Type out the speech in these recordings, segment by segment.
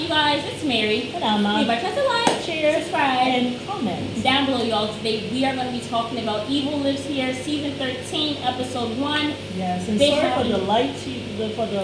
you guys? It's Mary. And Alma. Leave a like, share, subscribe, and comment. Down below, y'all. Today we are going to be talking about Evil Lives Here, Season 13, Episode 1. Yes, and sorry for the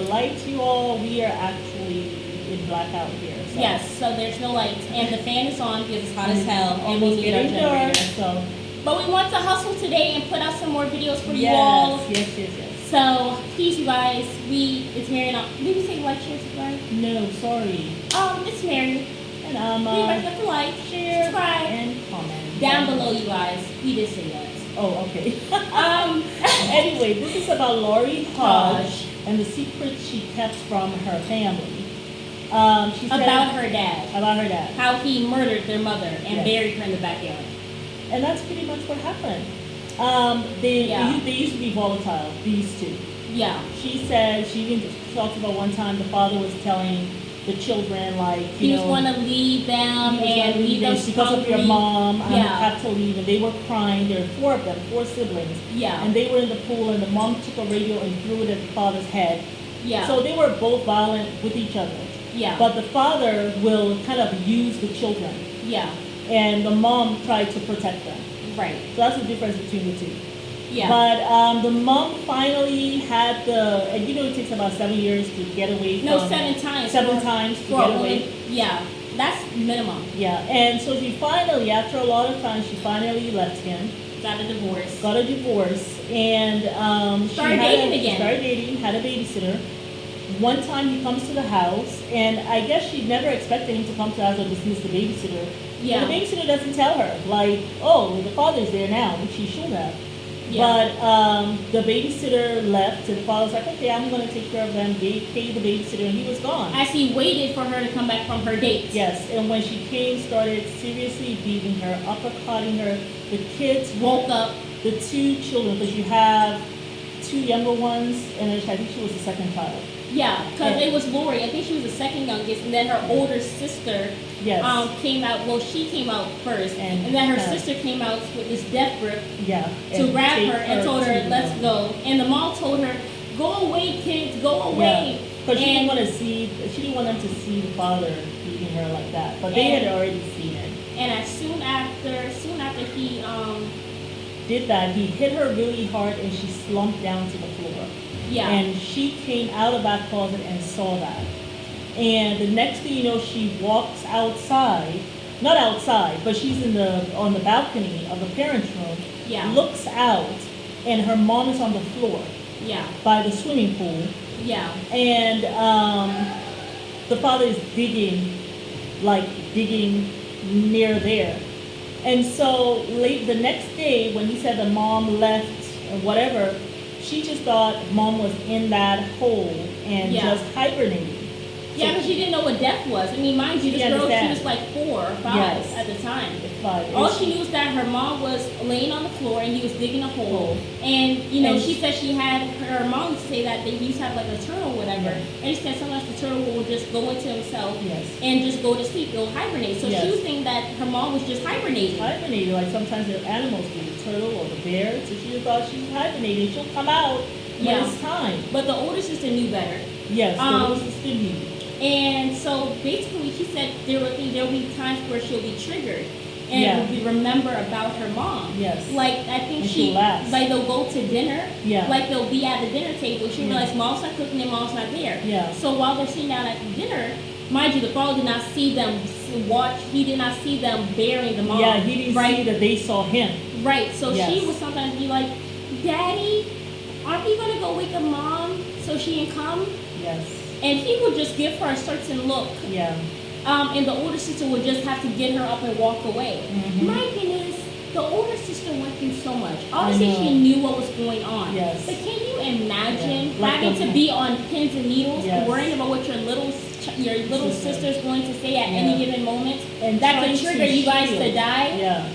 lights, you all. We are actually in blackout here. So. Yes, so there's no lights. And the fan is on because it's hot as hell. And we need our generator. So. But we want to hustle today and put out some more videos for you all. Yes. So, peace, you guys. It's Mary and did we say like, share, subscribe? No, sorry. It's Mary. And Alma. Leave a like, share, subscribe, and comment. Down below, you guys. We did say that. Oh, okay. Anyway, this is about Lori Hodge and the secret she kept from her family. She said about her dad. About her dad. How he murdered their mother and buried her in the backyard. And that's pretty much what happened. They used to be volatile, these two. Yeah. She said, she even talked about one time the father was telling the children, like, he was going to leave them and leave them because of your mom. I have to leave. And they were crying. There were 4 of them, 4 siblings. Yeah. And they were in the pool, and the mom took a radio and threw it at the father's head. Yeah. So they were both violent with each other. Yeah. But the father will kind of use the children. Yeah. And the mom tried to protect them. Right. So that's the difference between the two. Yeah. But the mom finally had and it takes about 7 years to get away from. 7 times. 7 times to get away. Yeah. That's minimum. Yeah. And so she finally, after a lot of time, she finally left him. Got a divorce. And started dating again. Started dating, had a babysitter. One time he comes to the house, and I guess she never expected him to come to the house or dismiss the babysitter. Yeah. But the babysitter doesn't tell her, like, oh, the father's there now, which she should have. Yeah. But the babysitter left, and the father was like, okay, I'm going to take care of them, paid the babysitter, and he was gone. As he waited for her to come back from her date. Yes, and when she came, started seriously beating her, uppercutting her. The kids woke up, the 2 children, because you have 2 younger ones, and I think she was the second child. Yeah, because it was Lori. I think she was the second youngest, and then her older sister came out. Well, she came out first, and then her sister came out with this death grip to grab her and told her, let's go. And the mom told her, go away, kids, go away. Because she didn't want them to see the father beating her like that. But they had already seen it. And soon after he did that, he hit her really hard, and she slumped down to the floor. Yeah. And she came out of that closet and saw that. And the next thing you know, she walks outside, not outside, but she's on the balcony of the parents' room, looks out, and her mom is on the floor by the swimming pool. Yeah. And the father is digging near there. And so the next day, when he said the mom left or whatever, she just thought mom was in that hole and just hibernating. Yeah, because she didn't know what death was. I mean, mind you, this girl, she was like 4 or 5 at the time. 5. All she knew was that her mom was laying on the floor and he was digging a hole. And, she said she had her mom say that they used to have like a turtle or whatever. And she said sometimes the turtle will just go into himself and just go to sleep. It'll hibernate. So she was thinking that her mom was just hibernating. Hibernating, like sometimes the animals do, the turtle or the bear. So she just thought she was hibernating. She'll come out when it's time. But the older sister knew better. Yes, the older sister knew. And so basically she said there will be times where she'll be triggered and will remember about her mom. Yes. Like I think like they'll go to dinner. Yeah. Like they'll be at the dinner table. She realized mom's not cooking and mom's not there. Yeah. So while they're sitting down at the dinner, mind you, the father did not see them watch. He did not see them burying the mom. Yeah, he didn't see that they saw him. Right. So she would sometimes be like, Daddy, aren't you gonna go wake up mom so she can come? Yes. And he would just give her a certain look. Yeah. And the older sister would just have to get her up and walk away. Mm-hmm. My goodness, the older sister went through so much. Obviously, she knew what was going on. Yes. But can you imagine having to be on pins and needles, worrying about what your little sister's going to say at any given moment? And that could trigger you guys to die. Yeah.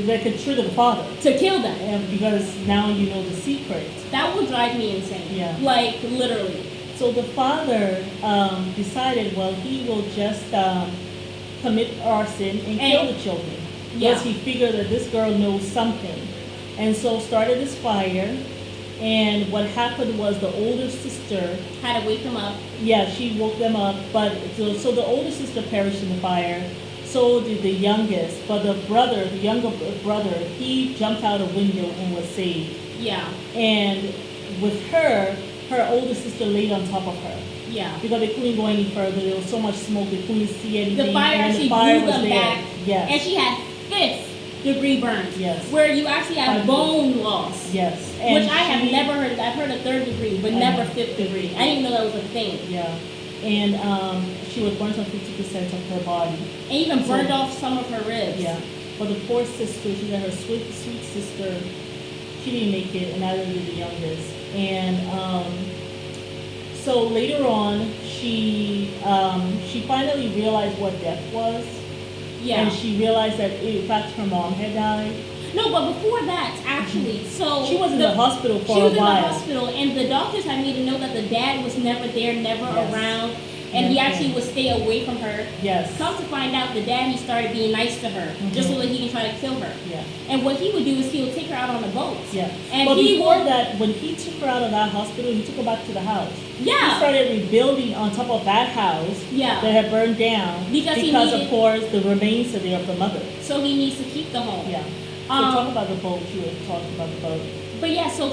That could trigger the father. To kill them. And because now you know the secret. That would drive me insane. Yeah. Like, literally. So the father decided, well, he will just commit arson and kill the children. Because he figured that this girl knows something. And so started this fire. And what happened was the older sister had to wake him up. Yeah, she woke them up, but so the older sister perished in the fire. So did the youngest, but the younger brother, he jumped out a window and was saved. Yeah. And with her older sister laid on top of her. Yeah. Because they couldn't go any further. There was so much smoke, they couldn't see anything. The fire and actually the fire blew was them there. back. Yes. And she had 5th degree burns. Yes. Where you actually have bone loss. Yes. Which I have never heard. I've heard a 3rd degree, but never 5th degree. I didn't even know that was a thing. Yeah. And she was burnt on 50% of her body. And even burned off some of her ribs. Yeah. But the poor sister, she got her sweet sister, she didn't make it, and neither did the youngest. And so later on, she finally realized what death was. Yeah. And she realized that in fact her mom had died. No, but before that, actually, so she was in the hospital for a while. She was in the hospital, and the doctors had made a note that the dad was never there, never around, and he actually would stay away from her. Yes. Come to find out, the dad, he started being nice to her, just so that he can try to kill her. Yeah. And what he would do is he would take her out on a boat. Yeah. And but before that, when he took her out of that hospital, he took her back to the house. Yeah. He started rebuilding on top of that house that had burned down because of course, the remains are there of the mother. So he needs to keep the home. Yeah. So talk about the boat. You were talking about the boat. But yeah, so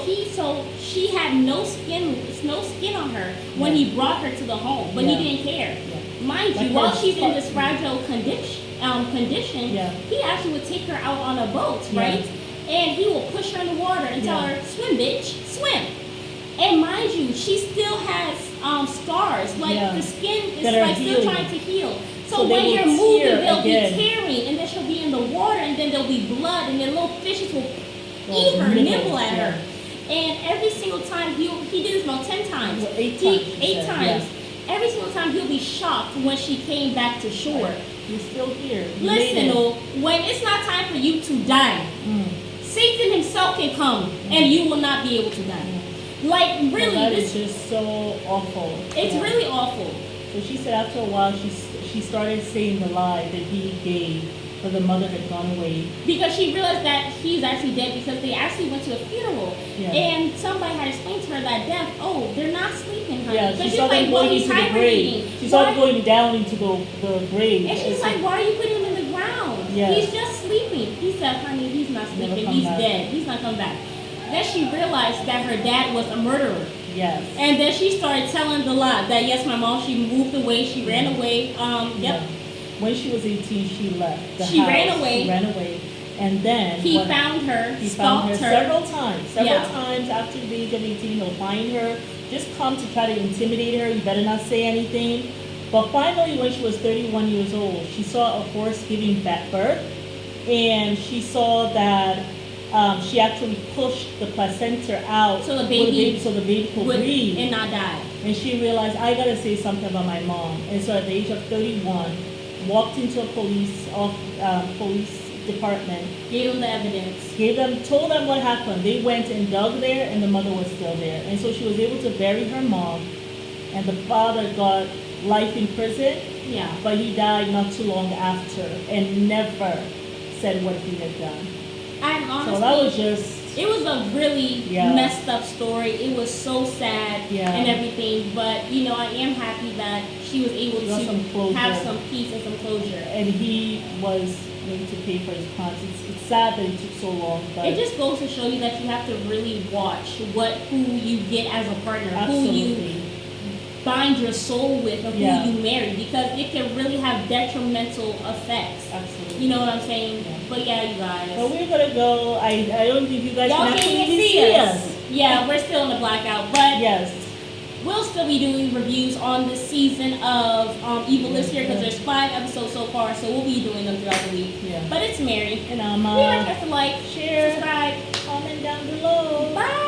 she had no skin on her when he brought her to the home, but he didn't care. Yeah. Mind you, while she's in this fragile condition, he actually would take her out on a boat, right? And he will push her in the water and tell her, "Swim, bitch, swim." And mind you, she still has scars, like the skin is like still trying to heal. So when you're moving, they'll be tearing, and then she'll be in the water, and then there'll be blood, and then little fishes will eat her, nibble at her. And every single time, he did this about 10 times. Well, 8 times. 8 times. Every single time, he'll be shocked when she came back to shore. You're still here. Listen, when it's not time for you to die, Satan himself can come, and you will not be able to die. Like, really. That is just so awful. It's really awful. So she said after a while, she started saying the lie that he gave, but the mother had gone away. Because she realized that he's actually dead because they actually went to a funeral. Yeah. And somebody had explained to her that death, they're not sleeping, honey. Yeah, she saw them going into the grave. She saw them going down into the grave. And she's like, why are you putting him in the ground? Yeah. He's just sleeping. He said, honey, he's not sleeping. He's dead. He's not coming back. Then she realized that her dad was a murderer. Yes. And then she started telling the lie that yes, my mom, she moved away, she ran away. When she was 18, she left the house. She ran away. And then he found her, he found her several times. Several Yeah. times after the age of 18, he'll find her, just come to try to intimidate her. You better not say anything. But finally, when she was 31 years old, she saw a horse giving back birth, and she saw that she actually pushed the placenta out so the baby could breathe and not die. And she realized, I gotta say something about my mom. And so at the age of 31, walked into a police department, gave them the evidence, told them what happened. They went and dug there, and the mother was still there. And so she was able to bury her mom, and the father got life in prison. Yeah. But he died not too long after, and never said what he had done. And honestly, so that was just... It was a really messed up story. It was so sad and everything. But, I am happy that she was able to have some peace and some closure. And he was going to pay for his crimes. It's sad that it took so long. But it just goes to show you that you have to really watch who you get as a partner, Absolutely. who you bind your soul with, or who you marry, because it can really have detrimental effects. Absolutely. You know what I'm saying? Yeah. But yeah, you guys. Well, we're gonna go. I don't think you guys Y'all can can't actually see us. Yeah, we're still in the blackout, but yes, we'll still be doing reviews on this season of Evil Lives Here, because there's 5 episodes so far, so we'll be doing them throughout the week. Yeah. But it's Mary, and I'm we don't have to like, share, subscribe, comment down below. Bye.